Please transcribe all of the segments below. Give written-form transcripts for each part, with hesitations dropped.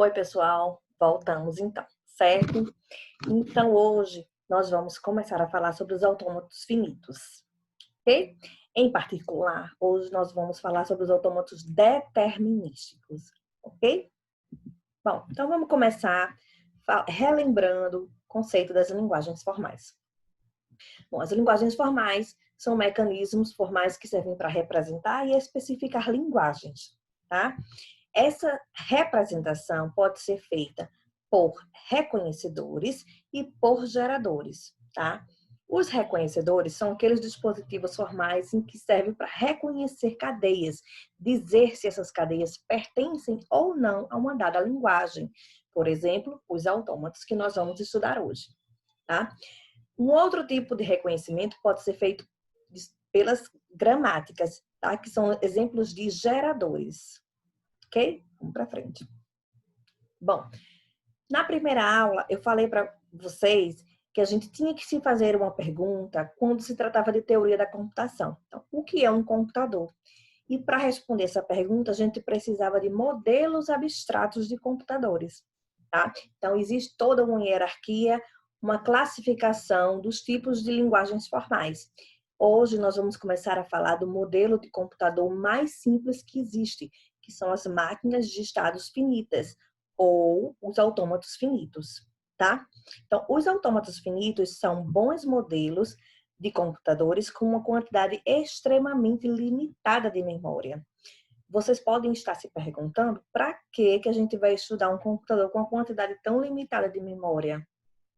Oi, pessoal, voltamos então, certo? Então, hoje nós vamos começar a falar sobre os autômatos finitos, ok? Em particular, hoje nós vamos falar sobre os autômatos determinísticos, ok? Bom, então vamos começar relembrando o conceito das linguagens formais. Bom, as linguagens formais são mecanismos formais que servem para representar e especificar linguagens, tá? Essa representação pode ser feita por reconhecedores e por geradores, tá? Os reconhecedores são aqueles dispositivos formais em que servem para reconhecer cadeias, dizer se essas cadeias pertencem ou não a uma dada linguagem. Por exemplo, os autômatos que nós vamos estudar hoje, tá? Um outro tipo de reconhecimento pode ser feito pelas gramáticas, tá? Que são exemplos de geradores. Ok? Vamos para frente. Bom, na primeira aula eu falei para vocês que a gente tinha que se fazer uma pergunta quando se tratava de teoria da computação. Então, o que é um computador? E para responder essa pergunta, a gente precisava de modelos abstratos de computadores, tá? Então, existe toda uma hierarquia, uma classificação dos tipos de linguagens formais. Hoje nós vamos começar a falar do modelo de computador mais simples que existe, que são as máquinas de estados finitas, ou os autômatos finitos, tá? Então, os autômatos finitos são bons modelos de computadores com uma quantidade extremamente limitada de memória. Vocês podem estar se perguntando para que a gente vai estudar um computador com uma quantidade tão limitada de memória?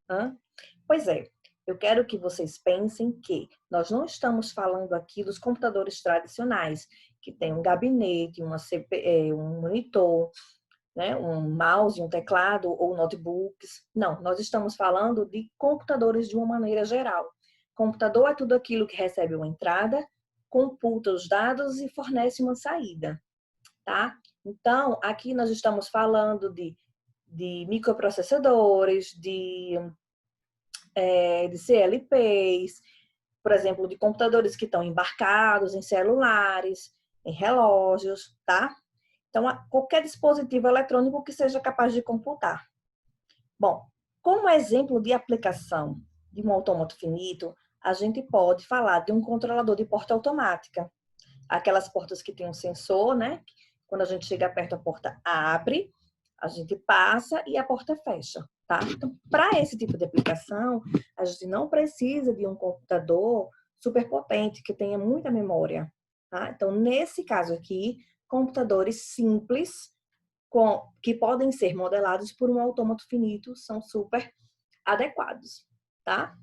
Hã? Pois é, eu quero que vocês pensem que nós não estamos falando aqui dos computadores tradicionais, que tem um gabinete, um monitor, né, um mouse, um teclado ou notebooks. Não, nós estamos falando de computadores de uma maneira geral. Computador é tudo aquilo que recebe uma entrada, computa os dados e fornece uma saída, tá? Então, aqui nós estamos falando de microprocessadores, de CLPs, por exemplo, de computadores que estão embarcados em celulares, em relógios, tá? Então, qualquer dispositivo eletrônico que seja capaz de computar. Bom, como exemplo de aplicação de um autômato finito, a gente pode falar de um controlador de porta automática. Aquelas portas que tem um sensor, né? Quando a gente chega perto, a porta abre, a gente passa e a porta fecha, tá? Então, para esse tipo de aplicação, a gente não precisa de um computador super potente, que tenha muita memória, tá? Então, nesse caso aqui, computadores simples, que podem ser modelados por um autômato finito, são super adequados, tá?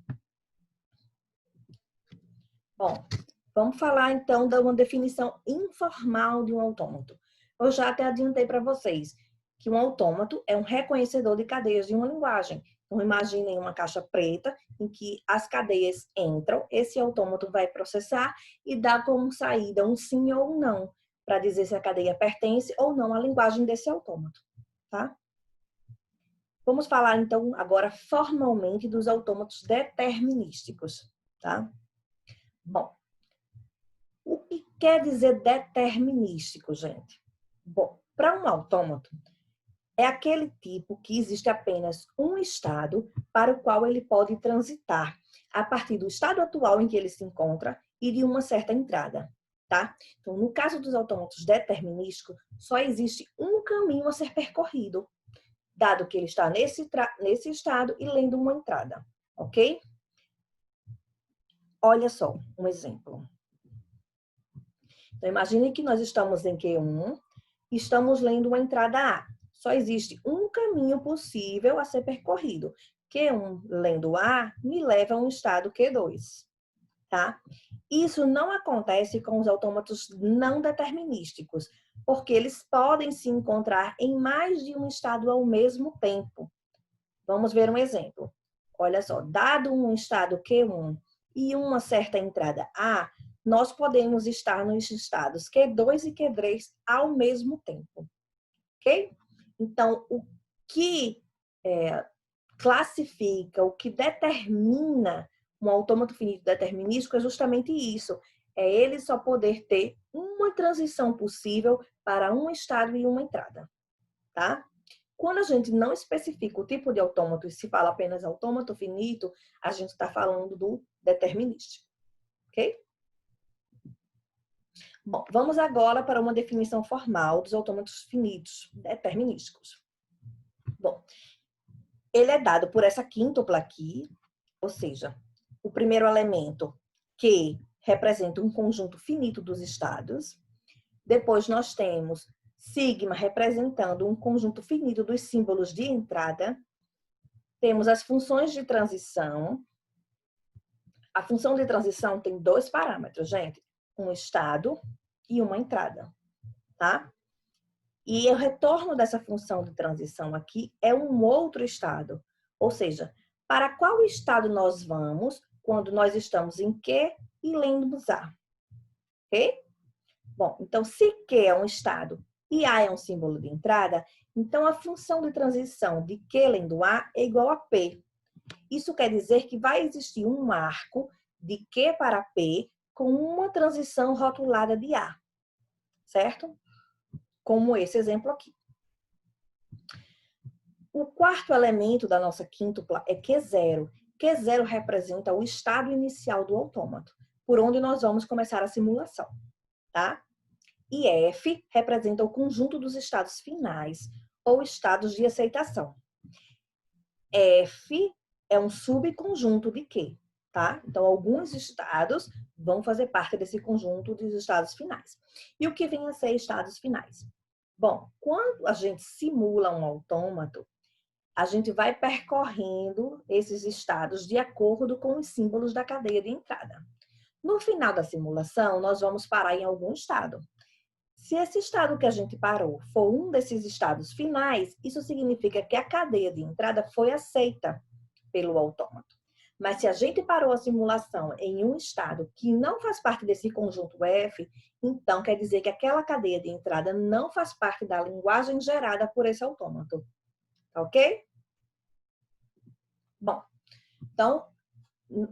Bom, vamos falar então de uma definição informal de um autômato. Eu já até adiantei para vocês que um autômato é um reconhecedor de cadeias de uma linguagem. Então, imaginem uma caixa preta em que as cadeias entram, esse autômato vai processar e dá como saída um sim ou um não, para dizer se a cadeia pertence ou não à linguagem desse autômato, tá? Vamos falar então agora formalmente dos autômatos determinísticos, tá? Bom, o que quer dizer determinístico, gente? Bom, para um autômato, é aquele tipo que existe apenas um estado para o qual ele pode transitar, a partir do estado atual em que ele se encontra e de uma certa entrada, tá? Então, no caso dos autômatos determinísticos, só existe um caminho a ser percorrido, dado que ele está nesse estado e lendo uma entrada, ok? Olha só um exemplo. Então, imagine que nós estamos em Q1 e estamos lendo uma entrada A. Só existe um caminho possível a ser percorrido. Q1 lendo A me leva a um estado Q2, tá? Isso não acontece com os autômatos não determinísticos, porque eles podem se encontrar em mais de um estado ao mesmo tempo. Vamos ver um exemplo. Olha só, dado um estado Q1 e uma certa entrada A, nós podemos estar nos estados Q2 e Q3 ao mesmo tempo, ok? Então, o que classifica, o que determina um autômato finito determinístico é justamente isso. É ele só poder ter uma transição possível para um estado e uma entrada, tá? Quando a gente não especifica o tipo de autômato e se fala apenas autômato finito, a gente está falando do determinístico, ok? Bom, vamos agora para uma definição formal dos autômatos finitos, determinísticos. Bom, ele é dado por essa quíntupla aqui, ou seja, o primeiro elemento que representa um conjunto finito dos estados. Depois nós temos sigma representando um conjunto finito dos símbolos de entrada. Temos as funções de transição. A função de transição tem dois parâmetros, gente. Um estado e uma entrada, tá? E o retorno dessa função de transição aqui é um outro estado. Ou seja, para qual estado nós vamos quando nós estamos em Q e lemos A. Ok? Bom, então se Q é um estado e A é um símbolo de entrada, então a função de transição de Q lendo A é igual a P. Isso quer dizer que vai existir um marco de Q para P com uma transição rotulada de A. Certo? Como esse exemplo aqui. O quarto elemento da nossa quíntupla é Q0. Q0 representa o estado inicial do autômato, por onde nós vamos começar a simulação, tá? E F representa o conjunto dos estados finais, ou estados de aceitação. F é um subconjunto de Q, tá? Então, alguns estados vão fazer parte desse conjunto dos estados finais. E o que vem a ser estados finais? Bom, quando a gente simula um autômato, a gente vai percorrendo esses estados de acordo com os símbolos da cadeia de entrada. No final da simulação, nós vamos parar em algum estado. Se esse estado que a gente parou for um desses estados finais, isso significa que a cadeia de entrada foi aceita pelo autômato. Mas se a gente parou a simulação em um estado que não faz parte desse conjunto F, então quer dizer que aquela cadeia de entrada não faz parte da linguagem gerada por esse autômato. Ok? Bom, então,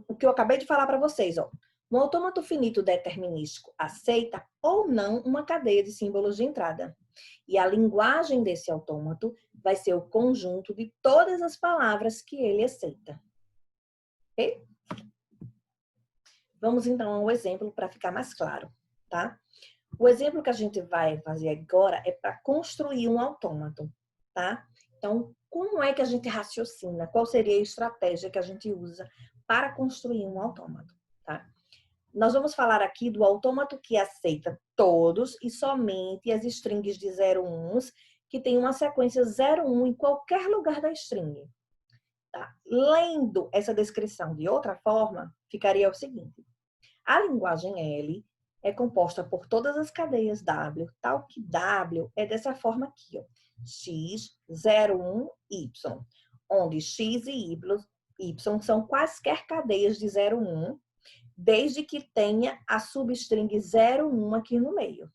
o que eu acabei de falar para vocês, ó. Um autômato finito determinístico aceita ou não uma cadeia de símbolos de entrada. E a linguagem desse autômato vai ser o conjunto de todas as palavras que ele aceita. Ok? Vamos então ao exemplo para ficar mais claro, tá? O exemplo que a gente vai fazer agora é para construir um autômato, tá? Então, como é que a gente raciocina? Qual seria a estratégia que a gente usa para construir um autômato, tá? Nós vamos falar aqui do autômato que aceita todos e somente as strings de 0, 1 que tem uma sequência 0, 1 em qualquer lugar da string. Tá? Lendo essa descrição de outra forma, ficaria o seguinte. A linguagem L é composta por todas as cadeias W, tal que W é dessa forma aqui, ó. X, 0, 1, Y, onde X e Y são quaisquer cadeias de 0, 1, desde que tenha a substring 0, 1 aqui no meio,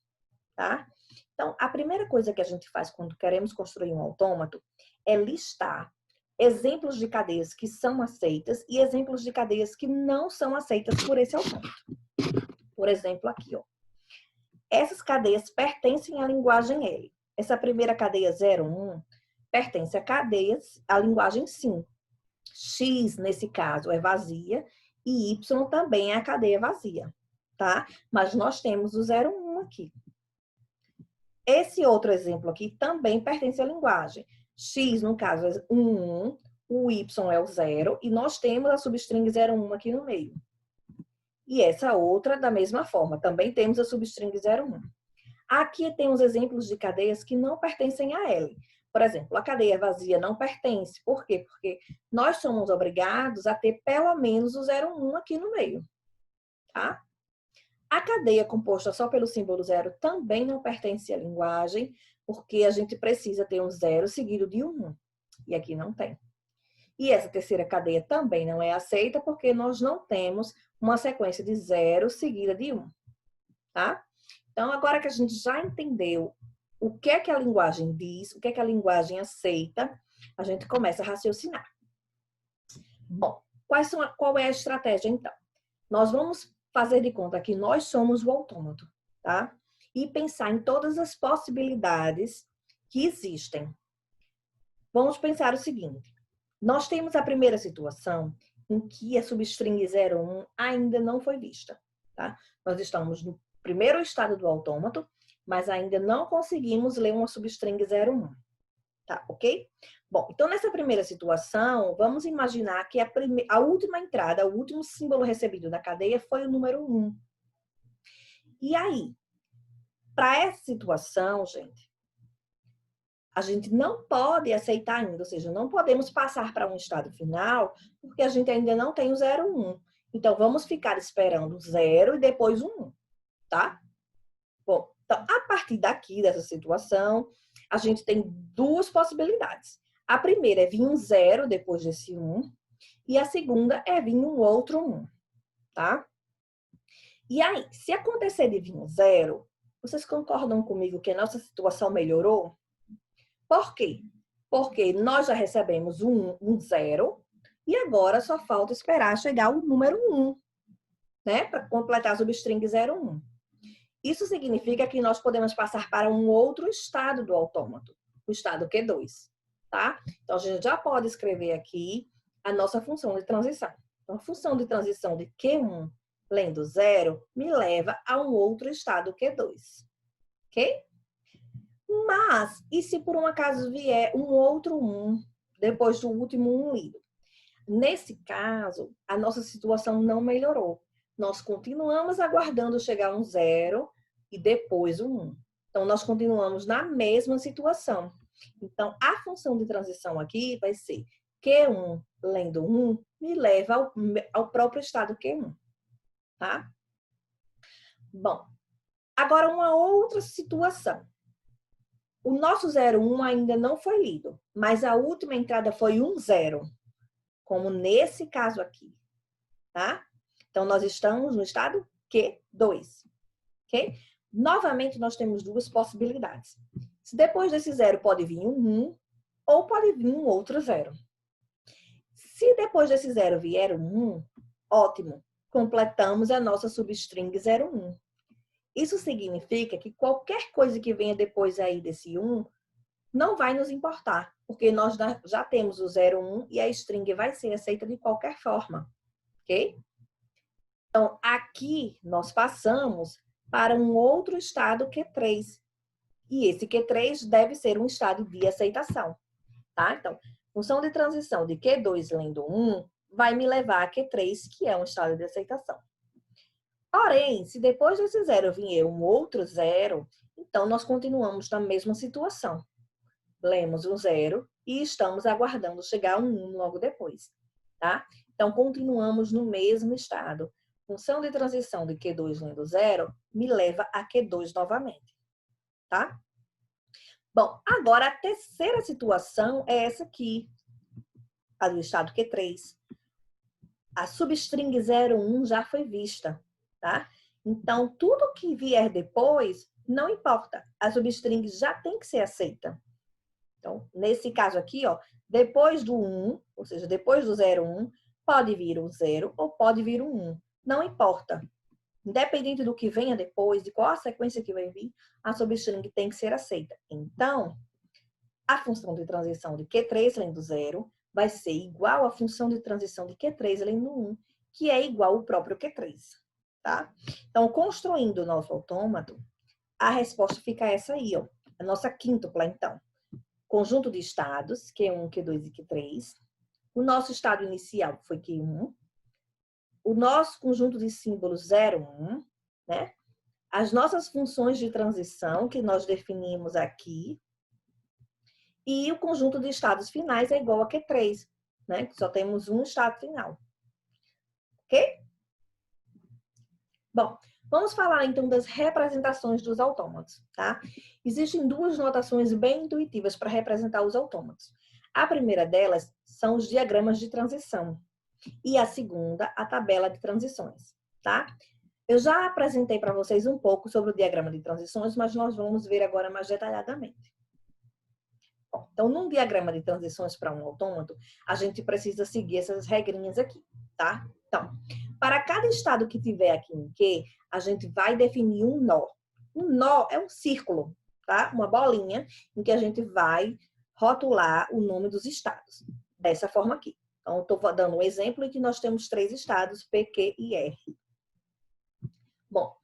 tá? Então, a primeira coisa que a gente faz quando queremos construir um autômato é listar exemplos de cadeias que são aceitas e exemplos de cadeias que não são aceitas por esse autômato. Por exemplo, aqui, ó. Essas cadeias pertencem à linguagem L. Essa primeira cadeia 0, 1 pertence à linguagem sim. X, nesse caso, é vazia e Y também é a cadeia vazia, tá? Mas nós temos o 0, 1 aqui. Esse outro exemplo aqui também pertence à linguagem. X, no caso, é 1, 1, o Y é o 0 e nós temos a substring 0, 1 aqui no meio. E essa outra, da mesma forma, também temos a substring 0, 1. Aqui tem os exemplos de cadeias que não pertencem a L. Por exemplo, a cadeia vazia não pertence. Por quê? Porque nós somos obrigados a ter pelo menos o 0, 1 aqui no meio. Tá? A cadeia composta só pelo símbolo 0 também não pertence à linguagem, porque a gente precisa ter um 0 seguido de um 1. E aqui não tem. E essa terceira cadeia também não é aceita, porque nós não temos uma sequência de 0 seguida de 1. Tá? Então, agora que a gente já entendeu o que é que a linguagem diz, o que é que a linguagem aceita, a gente começa a raciocinar. Bom, qual é a estratégia, então? Nós vamos fazer de conta que nós somos o autômato, tá? E pensar em todas as possibilidades que existem. Vamos pensar o seguinte. Nós temos a primeira situação em que a substring 01 ainda não foi vista, tá? Nós estamos no primeiro estado do autômato, mas ainda não conseguimos ler uma substring 01, tá? Ok? Bom, então nessa primeira situação, vamos imaginar que a última entrada, o último símbolo recebido da cadeia foi o número 1. E aí, para essa situação, gente, a gente não pode aceitar ainda, ou seja, não podemos passar para um estado final, porque a gente ainda não tem o 01. Então, vamos ficar esperando o 0 e depois o 1, tá? Bom, então, a partir daqui, dessa situação, a gente tem duas possibilidades. A primeira é vir um 0 depois desse 1, e a segunda é vir um outro 1, tá? E aí, se acontecer de vir um 0, vocês concordam comigo que a nossa situação melhorou? Por quê? Porque nós já recebemos um 0 e agora só falta esperar chegar o número 1, né? Para completar a substring 01. Isso significa que nós podemos passar para um outro estado do autômato, o estado Q2, tá? Então, a gente já pode escrever aqui a nossa função de transição. Então, a função de transição de Q1 lendo 0 me leva a um outro estado Q2, ok? Mas, e se por um acaso vier um outro 1 depois do último 1 lido? Nesse caso, a nossa situação não melhorou. Nós continuamos aguardando chegar um 0 e depois um 1. Então, nós continuamos na mesma situação. Então, a função de transição aqui vai ser Q1 lendo 1 me leva ao próprio estado Q1, tá? Bom, agora uma outra situação. O nosso 01 ainda não foi lido, mas a última entrada foi 10, como nesse caso aqui, tá? Então, nós estamos no estado Q2, ok? Novamente, nós temos duas possibilidades. Se depois desse 0 pode vir um 1 ou pode vir um outro 0. Se depois desse 0 vier um 1, ótimo, completamos a nossa substring 01. Isso significa que qualquer coisa que venha depois aí desse 1 não vai nos importar, porque nós já temos o 01 e a string vai ser aceita de qualquer forma, ok? Então, aqui nós passamos para um outro estado Q3. E esse Q3 deve ser um estado de aceitação, tá? Então, função de transição de Q2 lendo 1 vai me levar a Q3, que é um estado de aceitação. Porém, se depois desse 0 vier um outro 0, então nós continuamos na mesma situação. Lemos um 0 e estamos aguardando chegar um 1 logo depois, tá? Então, continuamos no mesmo estado. Função de transição de Q2 lendo 0 me leva a Q2 novamente, tá? Bom, agora a terceira situação é essa aqui, a do estado Q3. A substring 01 já foi vista, tá? Então, tudo que vier depois, não importa. A substring já tem que ser aceita. Então, nesse caso aqui, ó, depois do 1, ou seja, depois do 01, pode vir um 0 ou pode vir um 1. Não importa. Independente do que venha depois, de qual a sequência que vai vir, a substring tem que ser aceita. Então, a função de transição de Q3 lendo 0 vai ser igual à função de transição de Q3 lendo 1, que é igual ao próprio Q3, tá? Então, construindo o nosso autômato, a resposta fica essa aí, ó. A nossa quíntupla, então. Conjunto de estados, Q1, Q2 e Q3. O nosso estado inicial foi Q1. O nosso conjunto de símbolos 01, né? As nossas funções de transição, que nós definimos aqui. E o conjunto de estados finais é igual a Q3, né? Só temos um estado final. Ok? Bom, vamos falar então das representações dos autômatos, tá? Existem duas notações bem intuitivas para representar os autômatos. A primeira delas são os diagramas de transição. E a segunda, a tabela de transições, tá? Eu já apresentei para vocês um pouco sobre o diagrama de transições, mas nós vamos ver agora mais detalhadamente. Bom, então, num diagrama de transições para um autômato, a gente precisa seguir essas regrinhas aqui, tá? Então, para cada estado que tiver aqui em Q, a gente vai definir um nó. Um nó é um círculo, tá? Uma bolinha em que a gente vai rotular o nome dos estados. Dessa forma aqui. Então, estou dando um exemplo em que nós temos 3 estados, P, Q e R. Bom,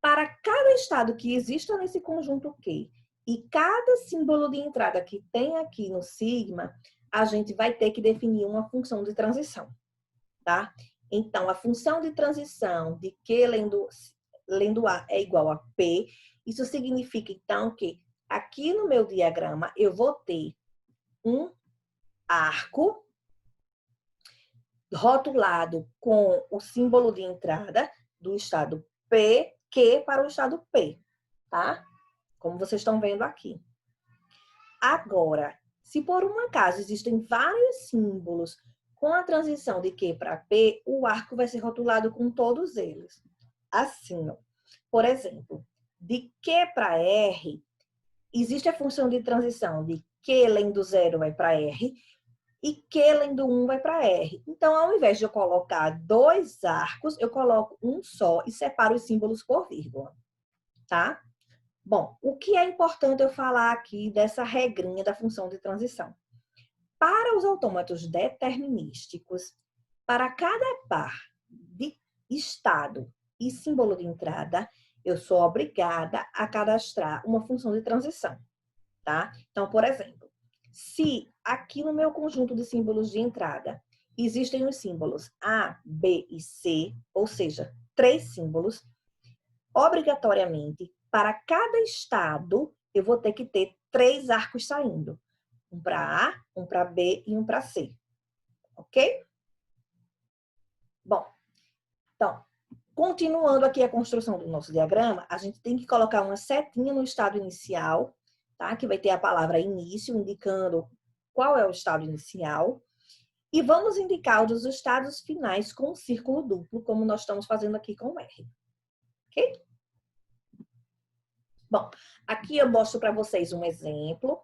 para cada estado que exista nesse conjunto Q e cada símbolo de entrada que tem aqui no sigma, a gente vai ter que definir uma função de transição, tá? Então, a função de transição de Q lendo A é igual a P. Isso significa, então, que aqui no meu diagrama eu vou ter um arco rotulado com o símbolo de entrada do estado P, Q para o estado P, tá? Como vocês estão vendo aqui. Agora, se por um acaso existem vários símbolos com a transição de Q para P, o arco vai ser rotulado com todos eles. Assim, ó. Por exemplo, de Q para R, existe a função de transição de Q lendo 0 vai para R e Q lendo 1 vai para R. Então, ao invés de eu colocar 2 arcos, eu coloco um só e separo os símbolos por vírgula, tá? Bom, o que é importante eu falar aqui dessa regrinha da função de transição? Para os autômatos determinísticos, para cada par de estado e símbolo de entrada, eu sou obrigada a cadastrar uma função de transição, tá? Então, por exemplo, se aqui no meu conjunto de símbolos de entrada existem os símbolos A, B e C, ou seja, 3 símbolos, obrigatoriamente, para cada estado, eu vou ter que ter 3 arcos saindo. Um para A, um para B e um para C. Ok? Bom, então, continuando aqui a construção do nosso diagrama, a gente tem que colocar uma setinha no estado inicial, tá? Que vai ter a palavra início, indicando qual é o estado inicial. E vamos indicar os estados finais com um círculo duplo, como nós estamos fazendo aqui com o R. Ok? Bom, aqui eu mostro para vocês um exemplo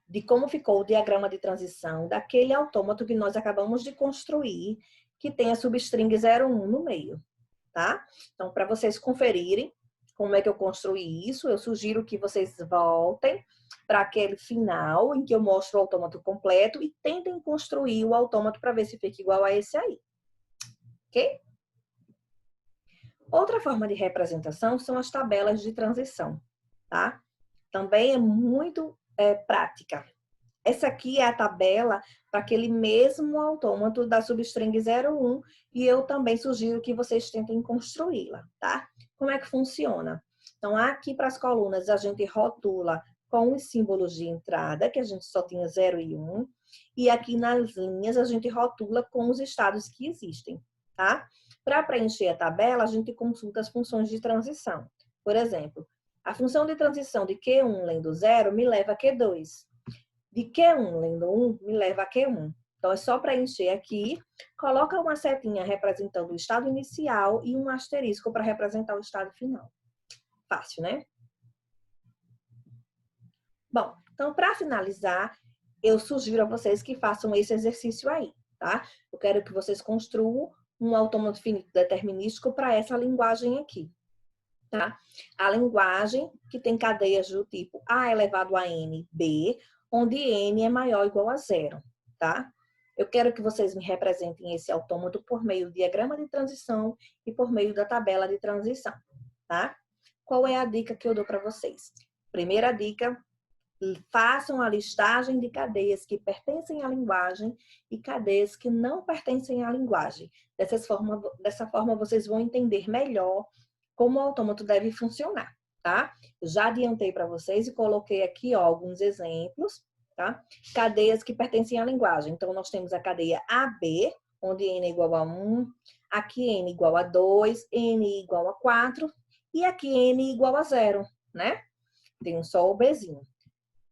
de como ficou o diagrama de transição daquele autômato que nós acabamos de construir, que tem a substring 01 no meio, tá? Então, para vocês conferirem como é que eu construí isso, eu sugiro que vocês voltem para aquele final em que eu mostro o autômato completo e tentem construir o autômato para ver se fica igual a esse aí. Ok? Outra forma de representação são as tabelas de transição, tá? Também é muito prática. Essa aqui é a tabela para aquele mesmo autômato da substring 01 e eu também sugiro que vocês tentem construí-la, tá? Como é que funciona? Então, aqui para as colunas a gente rotula com os símbolos de entrada, que a gente só tinha 0 e 1, e aqui nas linhas a gente rotula com os estados que existem, tá? Para preencher a tabela, a gente consulta as funções de transição. Por exemplo, a função de transição de Q1 lendo 0 me leva a Q2. De Q1 lendo 1 me leva a Q1. Então, é só preencher aqui, coloca uma setinha representando o estado inicial e um asterisco para representar o estado final. Fácil, né? Bom, então, para finalizar, eu sugiro a vocês que façam esse exercício aí, tá? Eu quero que vocês construam um autômato finito determinístico para essa linguagem aqui, tá? A linguagem que tem cadeias do tipo A elevado a N, B, onde N é maior ou igual a 0, tá? Eu quero que vocês me representem esse autômato por meio do diagrama de transição e por meio da tabela de transição, tá? Qual é a dica que eu dou para vocês? Primeira dica, façam a listagem de cadeias que pertencem à linguagem e cadeias que não pertencem à linguagem. Dessa forma vocês vão entender melhor como o autômato deve funcionar, tá? Eu já adiantei para vocês e coloquei aqui ó, alguns exemplos, tá? Cadeias que pertencem à linguagem. Então, nós temos a cadeia AB, onde N é igual a 1, aqui N igual a 2, N igual a 4 e aqui N igual a 0, né? Tem só o Bzinho.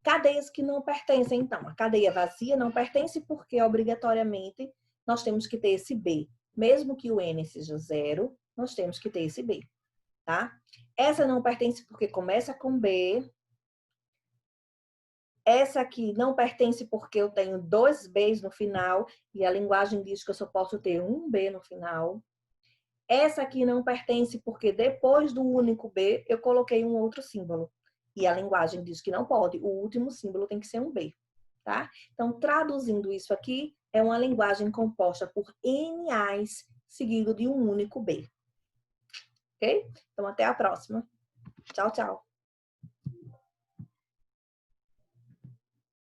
Cadeias que não pertencem, então. A cadeia vazia não pertence porque, obrigatoriamente, nós temos que ter esse B. Mesmo que o N seja 0, nós temos que ter esse B, tá? Essa não pertence porque começa com B. Essa aqui não pertence porque eu tenho 2 Bs no final e a linguagem diz que eu só posso ter um B no final. Essa aqui não pertence porque depois do único B eu coloquei um outro símbolo. E a linguagem diz que não pode, o último símbolo tem que ser um B, tá? Então, traduzindo isso aqui, é uma linguagem composta por N A's seguido de um único B. Ok? Então, até a próxima. Tchau, tchau.